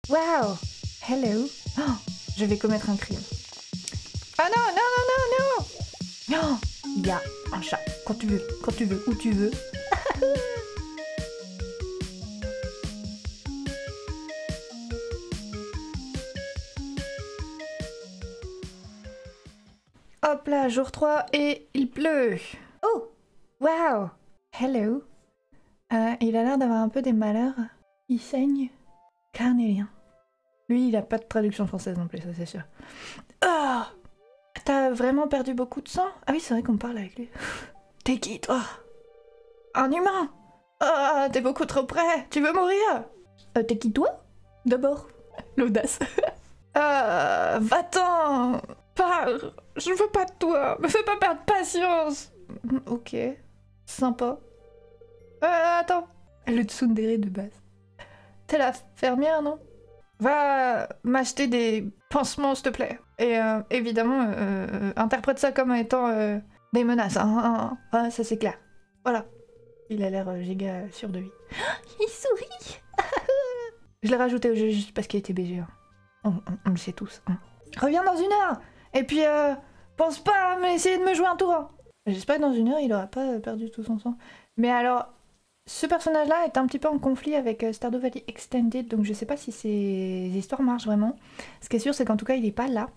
Wow! Hello! Oh, je vais commettre un crime. Ah non, non, non, non, non! Non! Il y a un chat. Quand tu veux, où tu veux. Hop là, jour 3 et il pleut. Oh! Wow! Hello! Il a l'air d'avoir un peu des malheurs. Il saigne. Carnélien. Lui, il a pas de traduction française non plus, ça c'est sûr. Oh! T'as vraiment perdu beaucoup de sang? Ah oui, c'est vrai qu'on parle avec lui. T'es qui, toi? Un humain? Ah, t'es beaucoup trop près. Tu veux mourir? T'es qui, toi? D'abord. L'audace. Va-t'en! Pars! Je veux pas de toi! Me fais pas perdre patience! Ok. Sympa. Attends. Le tsundere de base. T'es la fermière, non? Va m'acheter des pansements, s'il te plaît. Et évidemment, interprète ça comme étant des menaces. Hein. Ah, ça c'est clair. Voilà. Il a l'air giga sûr de lui. Il sourit. Je l'ai rajouté au jeu juste parce qu'il était BG. Hein. On le sait tous. Hein. Reviens dans 1 heure. Et puis, pense pas à essayer de me jouer un tour. Hein. J'espère que dans 1 heure, il aura pas perdu tout son sang. Mais alors, ce personnage-là est un petit peu en conflit avec Stardew Valley Extended, donc je sais pas si ces histoires marchent vraiment. Ce qui est sûr, c'est qu'en tout cas, il est pas là.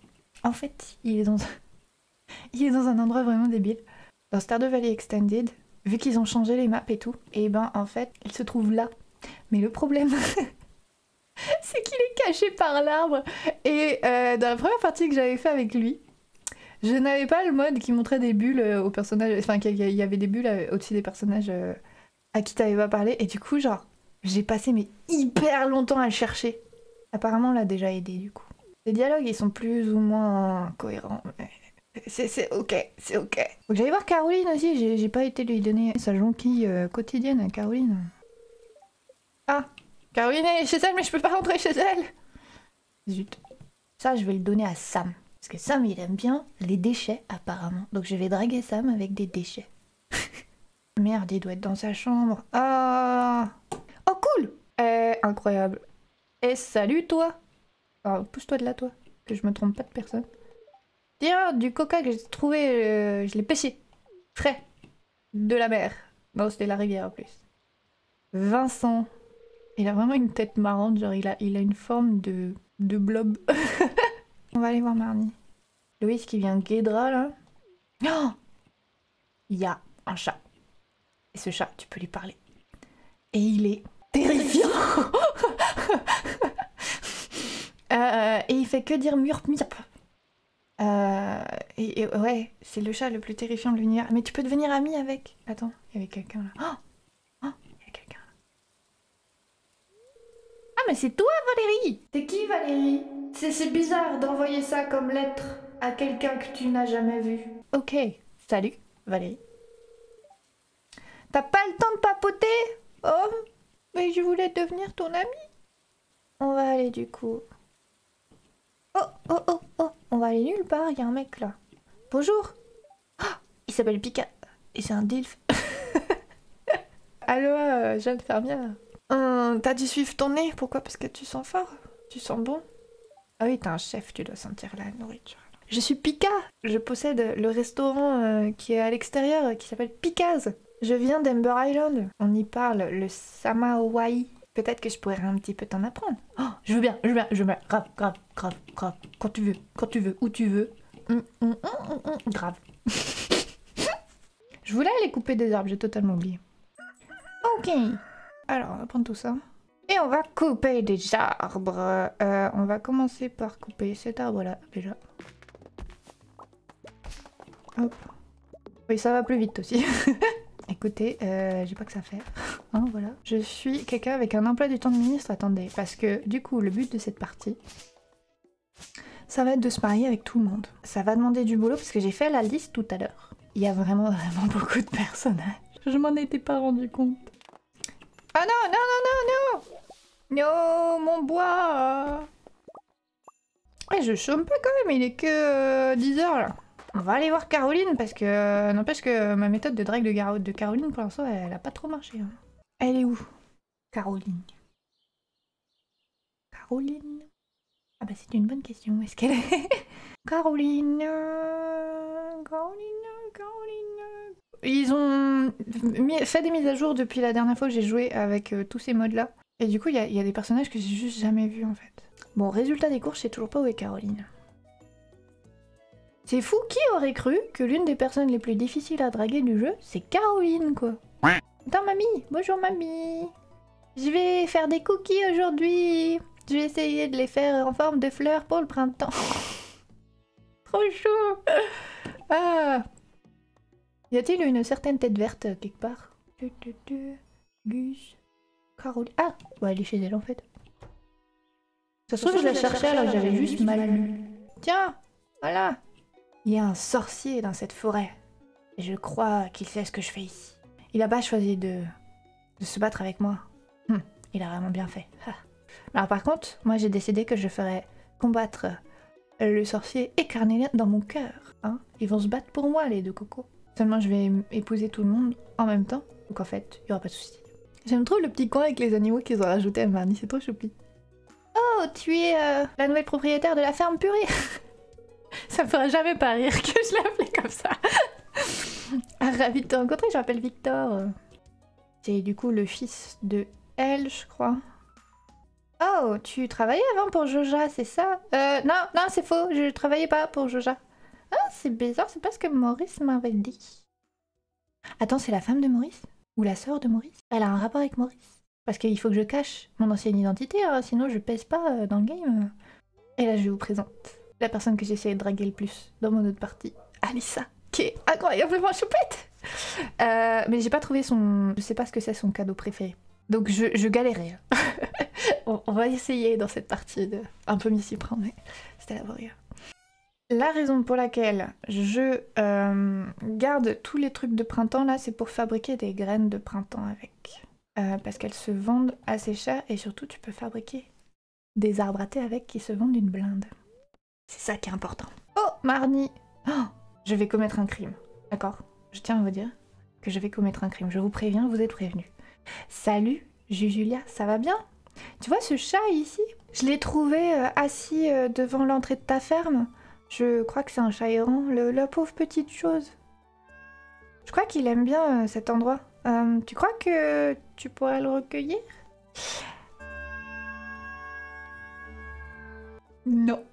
En fait, il est dans un endroit vraiment débile. Dans Stardew Valley Extended, vu qu'ils ont changé les maps et tout, et ben en fait, il se trouve là. Mais le problème, c'est qu'il est caché par l'arbre. Et dans la première partie que j'avais fait avec lui, je n'avais pas le mode qui montrait des bulles aux personnages, enfin qu'il y avait des bulles au-dessus des personnages à qui t'avais pas parlé, et du coup, genre, j'ai passé mais hyper longtemps à le chercher. Apparemment, on l'a déjà aidé, du coup. Les dialogues, ils sont plus ou moins cohérents, mais c'est ok, c'est ok. Faut que j'aille voir Caroline aussi, j'ai pas été lui donner sa jonquille quotidienne à Caroline. Ah, Caroline est chez elle, mais je peux pas rentrer chez elle. Zut. Ça, je vais le donner à Sam. Parce que Sam, il aime bien les déchets, apparemment. Donc je vais draguer Sam avec des déchets. Merde, il doit être dans sa chambre. Ah! Oh, cool! Incroyable. Et salut, toi! Alors, pousse-toi de là, toi. Que je me trompe pas de personne. Tiens, du coca que j'ai trouvé, je l'ai pêché. Frais. De la mer. Non, c'était la rivière, en plus. Vincent. Il a vraiment une tête marrante, genre il a une forme de blob. On va aller voir Marnie. Loïs qui vient Guédra, là. Oh! Il y a un chat. Et ce chat, tu peux lui parler. Et il est terrifiant. Et il fait que dire murp murp. Et ouais, c'est le chat le plus terrifiant de l'univers. Mais tu peux devenir ami avec. Attends, il y avait quelqu'un là. Oh, il y a quelqu'un là. Ah mais c'est toi Valérie. T'es qui Valérie? C'est bizarre d'envoyer ça comme lettre à quelqu'un que tu n'as jamais vu. Ok, salut Valérie. T'as pas le temps de papoter? Oh, mais je voulais devenir ton ami. On va aller du coup. Oh, on va aller nulle part, il y a un mec là. Bonjour. Oh, il s'appelle Pika. Et c'est un dilf. Allô, jeune fermière. T'as dû suivre ton nez, pourquoi? Parce que tu sens fort? Tu sens bon? Ah oui, t'es un chef, tu dois sentir la nourriture. Je suis Pika. Je possède le restaurant qui est à l'extérieur, qui s'appelle Pika's. Je viens d'Ember Island. On y parle le Samawai. Peut-être que je pourrais un petit peu t'en apprendre. Oh, je veux bien. Grave. Quand tu veux, où tu veux. Grave. Je voulais aller couper des arbres, j'ai totalement oublié. Ok. Alors, on va prendre tout ça. Et on va couper des arbres. On va commencer par couper cet arbre-là, déjà. Hop. Oui, ça va plus vite aussi. Écoutez, j'ai pas que ça faire. Hein, voilà. Je suis quelqu'un avec un emploi du temps de ministre, attendez. Parce que, du coup, le but de cette partie, ça va être de se marier avec tout le monde. Ça va demander du boulot, parce que j'ai fait la liste tout à l'heure. Il y a vraiment beaucoup de personnages. Je m'en étais pas rendu compte. Ah non! Non, mon bois! Ouais, je chôme pas quand même, il est que 10 h là. On va aller voir Caroline parce que n'empêche que ma méthode de drague de Caroline pour l'instant elle a pas trop marché. Hein. Elle est où? Caroline. Caroline. Ah bah c'est une bonne question, où est-ce qu'elle est? Caroline... Caroline... Ils ont fait des mises à jour depuis la dernière fois que j'ai joué avec tous ces modes là. Et du coup il y a des personnages que j'ai juste jamais vus en fait. Bon, résultat des courses, je sais toujours pas où est Caroline. C'est fou, qui aurait cru que l'une des personnes les plus difficiles à draguer du jeu, c'est Caroline quoi. Attends mamie, bonjour mamie. Je vais faire des cookies aujourd'hui. Je vais essayer de les faire en forme de fleurs pour le printemps. Trop chaud. Ah. Y a-t-il une certaine tête verte quelque part? Gus. Caroline. Ah, ouais, elle est chez elle en fait. Ça se trouve, je la cherchais alors que j'avais juste mal lu. Tiens, voilà. Il y a un sorcier dans cette forêt. Et je crois qu'il sait ce que je fais ici. Il a pas choisi de se battre avec moi. Il a vraiment bien fait. Alors par contre, moi j'ai décidé que je ferais combattre le sorcier et Carnelian dans mon cœur. Hein, ils vont se battre pour moi les deux cocos. Seulement je vais épouser tout le monde en même temps. Donc en fait, il y aura pas de souci. J'aime trop le petit coin avec les animaux qu'ils ont rajouté à Marnie, c'est trop choupi. Oh, tu es la nouvelle propriétaire de la ferme purée. Ça me fera jamais pas rire que je l'appelais comme ça. Ravi de te rencontrer, je m'appelle Victor. C'est du coup le fils de elle, je crois. Oh, tu travaillais avant pour Joja, c'est ça? Non, c'est faux, je travaillais pas pour Joja. Ah, c'est bizarre, c'est pas ce que Maurice m'avait dit. Attends, c'est la femme de Maurice? Ou la sœur de Maurice? Elle a un rapport avec Maurice. Parce qu'il faut que je cache mon ancienne identité, hein, sinon je pèse pas dans le game. Et là, je vous présente la personne que j'essaie de draguer le plus dans mon autre partie, Alissa, qui est incroyablement choupette. Mais j'ai pas trouvé son... Je sais pas ce que c'est son cadeau préféré. Donc je galérais. On va essayer dans cette partie de un peu m'y s'y prendre, mais c'était laborieux. La raison pour laquelle je garde tous les trucs de printemps là, c'est pour fabriquer des graines de printemps avec. Parce qu'elles se vendent assez cher et surtout tu peux fabriquer des arbres à thé avec qui se vendent une blinde. C'est ça qui est important. Oh, Marnie! Oh, je vais commettre un crime. D'accord? Je tiens à vous dire que je vais commettre un crime. Je vous préviens, vous êtes prévenus. Salut, Jujulia, ça va bien? Tu vois ce chat ici? Je l'ai trouvé assis devant l'entrée de ta ferme. Je crois que c'est un chat errant, la pauvre petite chose. Je crois qu'il aime bien cet endroit. Tu crois que tu pourrais le recueillir? Non.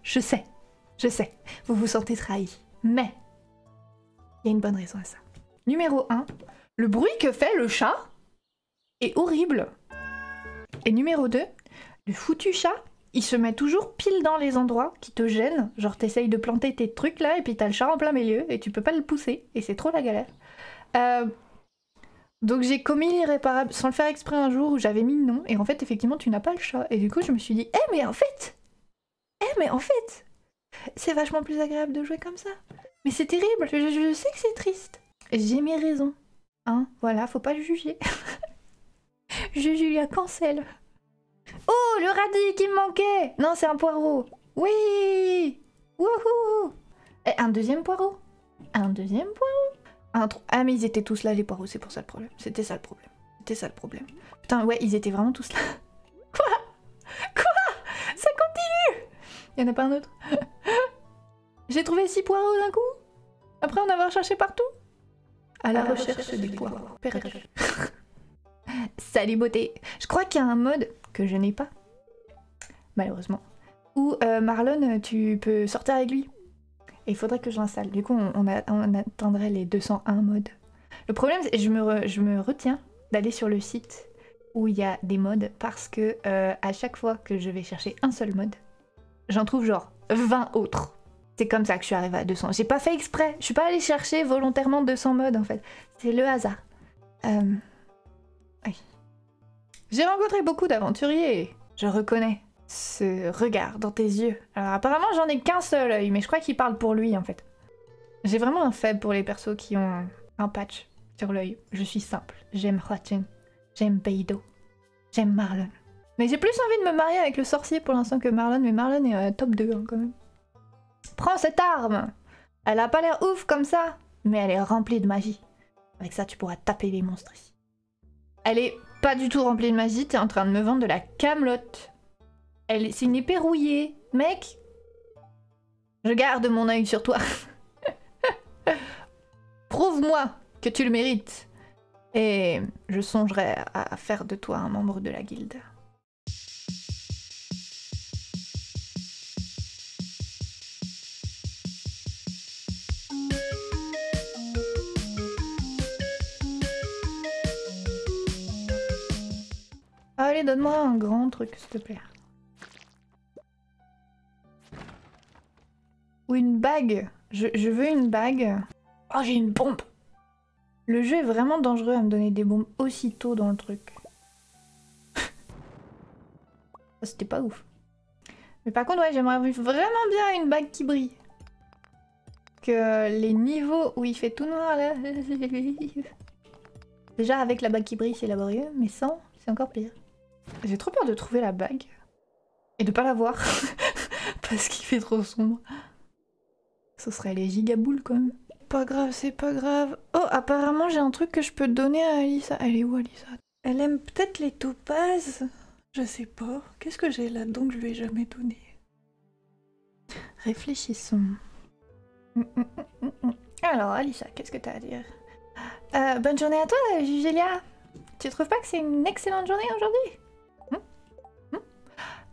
Je sais. Vous vous sentez trahi. Mais il y a une bonne raison à ça. Numéro 1, le bruit que fait le chat est horrible. Et numéro 2, le foutu chat, il se met toujours pile dans les endroits qui te gênent. Genre t'essayes de planter tes trucs là et puis t'as le chat en plein milieu et tu peux pas le pousser et c'est trop la galère. Donc j'ai commis l'irréparable sans le faire exprès un jour où j'avais mis non et en fait effectivement tu n'as pas le chat. Et du coup je me suis dit mais en fait c'est vachement plus agréable de jouer comme ça. Mais c'est terrible, je sais que c'est triste. J'ai mes raisons. Hein, voilà, faut pas le juger. Jujulia cancel. Oh, le radis qui me manquait. Non, c'est un poireau. Oui. Wouhou. Et un deuxième poireau. Ah mais ils étaient tous là les poireaux, c'est pour ça le problème. C'était ça le problème. Putain, ouais, ils étaient vraiment tous là. Quoi? Ça continue. Il y en a pas un autre. J'ai trouvé 6 poireaux d'un coup. Après en avoir cherché partout. À la recherche des poireaux perdus. Salut beauté. Je crois qu'il y a un mode que je n'ai pas, malheureusement, où Marlon, tu peux sortir avec lui. Et il faudrait que je l'installe. Du coup, on atteindrait les 201 modes. Le problème, c'est que je me retiens d'aller sur le site où il y a des modes parce que à chaque fois que je vais chercher un seul mode, j'en trouve genre 20 autres. C'est comme ça que je suis arrivée à 200. J'ai pas fait exprès. Je suis pas allée chercher volontairement 200 modes en fait. C'est le hasard. Oui. J'ai rencontré beaucoup d'aventuriers. Je reconnais ce regard dans tes yeux. Alors apparemment j'en ai qu'un seul œil, mais je crois qu'il parle pour lui en fait. J'ai vraiment un faible pour les persos qui ont un patch sur l'œil. Je suis simple. J'aime Hwacheng. J'aime Beidou. J'aime Marlon. Mais j'ai plus envie de me marier avec le sorcier pour l'instant que Marlon, mais Marlon est top 2 hein, quand même. Prends cette arme. Elle a pas l'air ouf comme ça, mais elle est remplie de magie. Avec ça tu pourras taper les monstres ici. Elle est pas du tout remplie de magie, t'es en train de me vendre de la camelote. C'est une épée rouillée. Mec, je garde mon œil sur toi. Prouve-moi que tu le mérites. Et je songerai à faire de toi un membre de la guilde. Allez, donne-moi un grand truc, s'il te plaît. Ou une bague. Je veux une bague. Oh, j'ai une bombe. Le jeu est vraiment dangereux à me donner des bombes aussitôt dans le truc. C'était pas ouf. Mais par contre, ouais, j'aimerais vraiment bien une bague qui brille. Que les niveaux où il fait tout noir là... Déjà avec la bague qui brille c'est laborieux, mais sans, c'est encore pire. J'ai trop peur de trouver la bague. Et de pas la voir. Parce qu'il fait trop sombre. Ce serait les gigaboules quand même. Pas grave, c'est pas grave. Oh, apparemment j'ai un truc que je peux donner à Alyssa. Elle est où Alyssa? Elle aime peut-être les topazes. Je sais pas. Qu'est-ce que j'ai là-dedans que je lui ai jamais donné? Réfléchissons. Alors Alyssa, qu'est-ce que t'as à dire? Bonne journée à toi, Julia. Tu trouves pas que c'est une excellente journée aujourd'hui?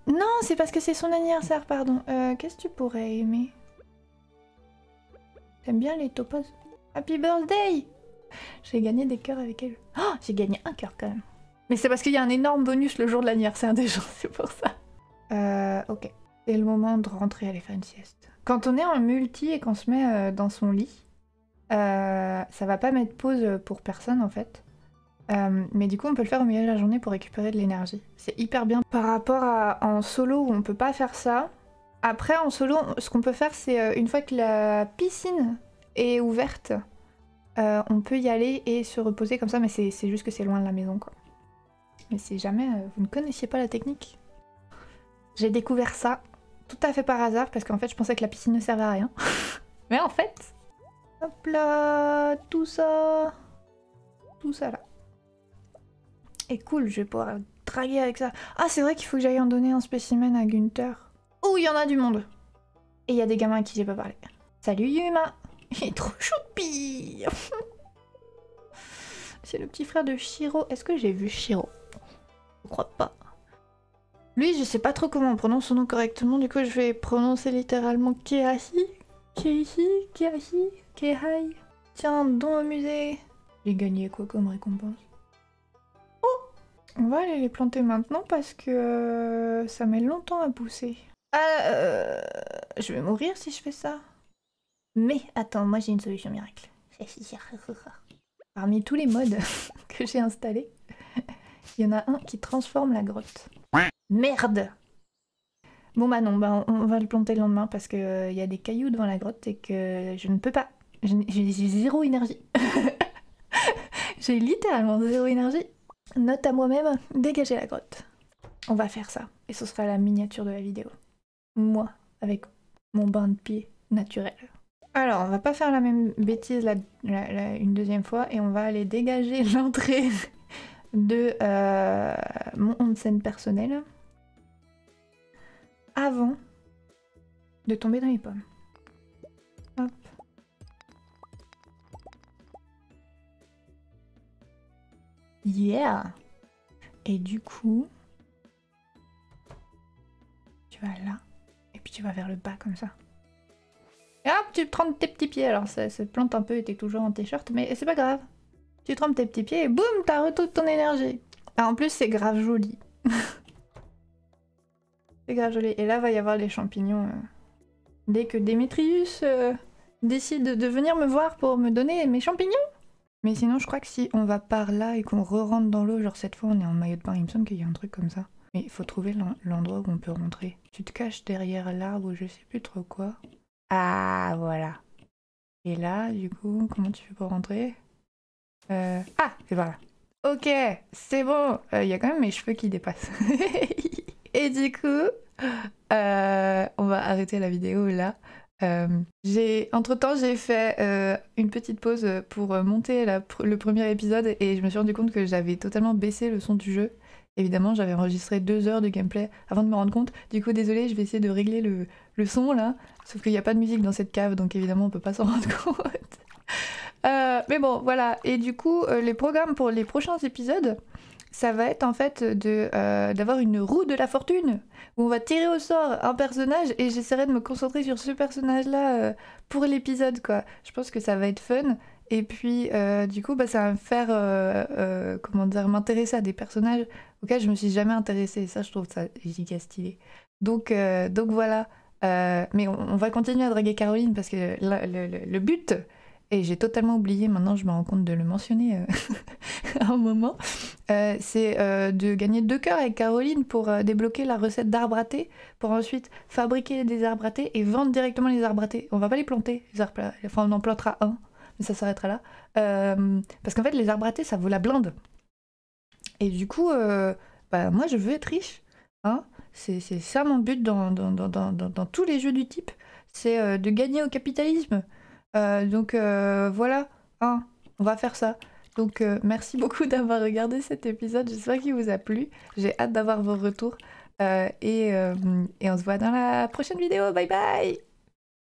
Non, c'est parce que c'est son anniversaire, pardon. Qu'est-ce que tu pourrais aimer? T'aimes bien les topazes? Happy birthday! J'ai gagné des cœurs avec elle. Oh, j'ai gagné un cœur quand même. Mais c'est parce qu'il y a un énorme bonus le jour de l'anniversaire des gens, c'est pour ça. Ok. C'est le moment de rentrer aller faire une sieste. Quand on est en multi et qu'on se met dans son lit, ça va pas mettre pause pour personne en fait. Mais du coup on peut le faire au milieu de la journée pour récupérer de l'énergie. C'est hyper bien par rapport à en solo où on peut pas faire ça. Après en solo, ce qu'on peut faire c'est une fois que la piscine est ouverte, on peut y aller et se reposer comme ça, mais c'est juste que c'est loin de la maison quoi. Mais si jamais vous ne connaissiez pas la technique, j'ai découvert ça tout à fait par hasard parce qu'en fait je pensais que la piscine ne servait à rien. Mais en fait, hop là, tout ça là. Et cool, je vais pouvoir draguer avec ça. Ah c'est vrai qu'il faut que j'aille en donner un spécimen à Gunther. Oh il y en a du monde. Et il y a des gamins à qui j'ai pas parlé. Salut Yuma. Il est trop choupi. C'est le petit frère de Shiro. Est-ce que j'ai vu Shiro? Je crois pas. Lui, je sais pas trop comment on prononce son nom correctement, du coup je vais prononcer littéralement Keahi. Kehai. Tiens, don au musée. J'ai gagné quoi comme récompense? Oh! On va aller les planter maintenant parce que ça met longtemps à pousser. Je vais mourir si je fais ça. Mais attends, moi j'ai une solution miracle. Parmi tous les mods que j'ai installés, il y en a un qui transforme la grotte. Merde! Bon bah non, bah on va le planter le lendemain parce que y a des cailloux devant la grotte et que je ne peux pas. J'ai zéro énergie. J'ai littéralement zéro énergie. Note à moi-même, dégager la grotte. On va faire ça. Et ce sera la miniature de la vidéo. Moi, avec mon bain de pied naturel. Alors, on va pas faire la même bêtise une deuxième fois et on va aller dégager l'entrée de mon onsen personnel avant de tomber dans les pommes. Hop. Yeah! Et du coup, tu vas là, et puis tu vas vers le bas comme ça. Et hop, tu trempes tes petits pieds. Alors ça se plante un peu et t'es toujours en t-shirt, mais c'est pas grave. Tu trempes tes petits pieds et boum, t'as toute ton énergie. Ah, en plus, c'est grave joli. C'est grave joli. Et là, va y avoir les champignons. Dès que Démétrius décide de venir me voir pour me donner mes champignons. Mais sinon, je crois que si on va par là et qu'on re-rentre dans l'eau, genre cette fois on est en maillot de bain, il me semble qu'il y a un truc comme ça. Mais il faut trouver l'endroit où on peut rentrer. Tu te caches derrière l'arbre ou je sais plus trop quoi. Ah, voilà. Et là, du coup, comment tu fais pour rentrer? Ah, et voilà. Ok, c'est bon. Il y a quand même mes cheveux qui dépassent. Et du coup, on va arrêter la vidéo là. Entre-temps, j'ai fait une petite pause pour monter le premier épisode et je me suis rendu compte que j'avais totalement baissé le son du jeu. Évidemment, j'avais enregistré 2 heures de gameplay avant de me rendre compte. Du coup, désolé, je vais essayer de régler le son là. Sauf qu'il n'y a pas de musique dans cette cave, donc évidemment, on peut pas s'en rendre compte. Mais bon, voilà. Et du coup, les programmes pour les prochains épisodes, ça va être en fait d'avoir une roue de la fortune où on va tirer au sort un personnage et j'essaierai de me concentrer sur ce personnage-là pour l'épisode, quoi. Je pense que ça va être fun. Et puis, du coup, bah, ça va me faire, comment dire, m'intéresser à des personnages auxquels je me suis jamais intéressée. Et ça, je trouve ça giga stylé. Donc voilà. Mais on va continuer à draguer Caroline parce que le but, et j'ai totalement oublié, maintenant je me rends compte de le mentionner à un moment, c'est de gagner 2 cœurs avec Caroline pour débloquer la recette d'arbres à thé, pour ensuite fabriquer des arbres à thé et vendre directement les arbres à thé. On va pas les planter, les arbres à... enfin on en plantera un, mais ça s'arrêtera là. Parce qu'en fait les arbres à thé ça vaut la blinde. Et du coup, bah, moi je veux être riche. Hein, c'est ça mon but dans tous les jeux du type, c'est de gagner au capitalisme. Donc voilà, hein, on va faire ça. Donc merci beaucoup d'avoir regardé cet épisode, j'espère qu'il vous a plu. J'ai hâte d'avoir vos retours. Et on se voit dans la prochaine vidéo. Bye bye!